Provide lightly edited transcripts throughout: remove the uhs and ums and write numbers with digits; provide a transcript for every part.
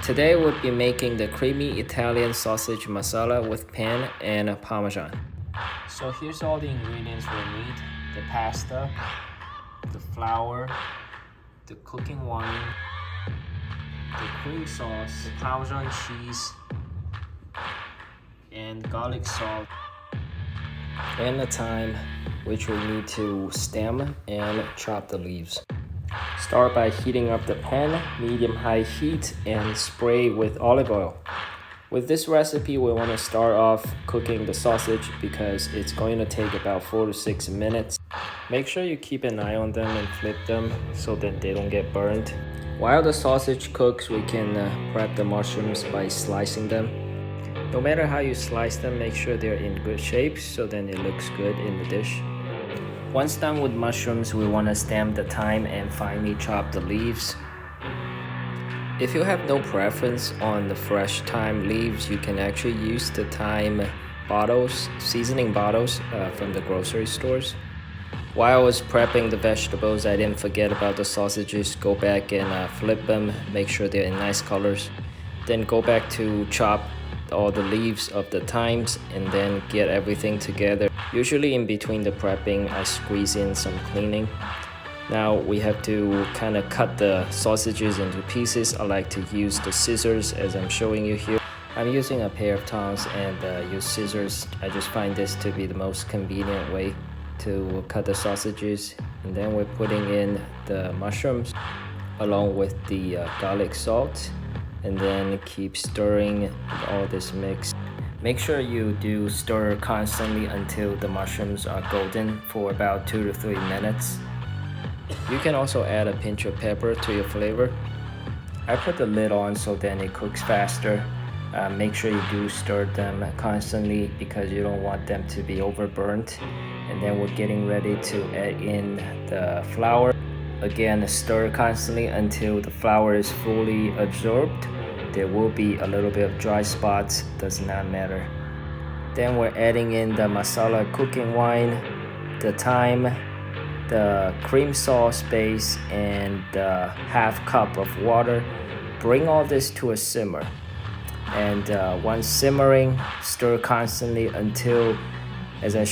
Today we'll be making the creamy Italian sausage masala with Penne and Parmesan. So here's all the ingredients we need: the pasta, the flour, the cooking wine, the cream sauce, the Parmesan cheese, and garlic salt, and the thyme, which we need to stem and chop the leaves. Start by heating up the pan, medium-high heat, and spray with olive oil. With this recipe, we want to start off cooking the sausage because it's going to take about 4 to 6 minutes. Make sure you keep an eye on them and flip them so that they don't get burned. While the sausage cooks, we can prep the mushrooms by slicing them. No matter how you slice them, make sure they're in good shape so then it looks good in the dish. Once done with mushrooms, we want to stem the thyme and finely chop the leaves. If you have no preference on the fresh thyme leaves, you can actually use the thyme bottles, seasoning bottles from the grocery stores. While I was prepping the vegetables, I didn't forget about the sausages. Go back and flip them, make sure they're in nice colors. Then go back to chop all the leaves of the thymes and then get everything together. Usually in between the prepping, I squeeze in some cleaning. Now we have to kind of cut the sausages into pieces. I like to use the scissors as I'm showing you here. I'm using a pair of tongs and use scissors. I just find this to be the most convenient way to cut the sausages. And then we're putting in the mushrooms along with the garlic salt, and then keep stirring all this mix. Make sure you do stir constantly until the mushrooms are golden for about 2 to 3 minutes. You can also add a pinch of pepper to your flavor. I put the lid on so then it cooks faster. Make sure you do stir them constantly because you don't want them to be overburnt. And then we're getting ready to add in the flour. Again, stir constantly until the flour is fully absorbed. There will be a little bit of dry spots, does not matter. Then we're adding in the Marsala cooking wine, the thyme, the cream sauce base, and the half cup of water. Bring all this to a simmer. And once simmering, stir constantly until, as I'm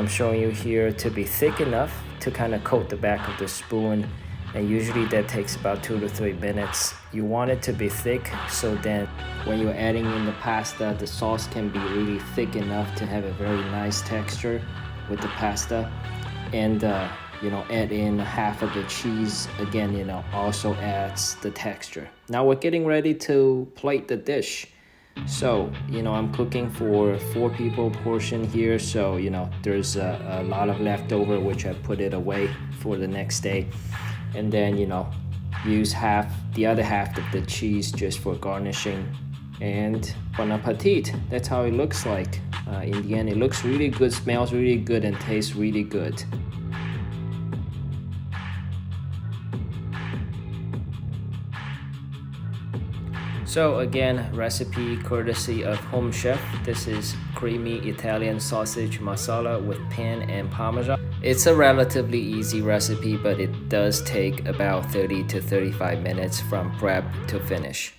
showing you here, to be thick enough to kind of coat the back of the spoon. And usually that takes about 2 to 3 minutes. You want it to be thick so then when you're adding in the pasta, the sauce can be really thick enough to have a very nice texture with the pasta. And add in half of the cheese. Again, also adds the texture. Now we're getting ready to plate the dish. So, I'm cooking for 4 people portion here. So, there's a lot of leftover, which I put it away for the next day. And then, use the other half of the cheese just for garnishing. And bon appetit. That's how it looks like. In the end, it looks really good, smells really good, and tastes really good. So again, recipe courtesy of Home Chef. This is creamy Italian sausage masala with Penne and Parmesan. It's a relatively easy recipe, but it does take about 30 to 35 minutes from prep to finish.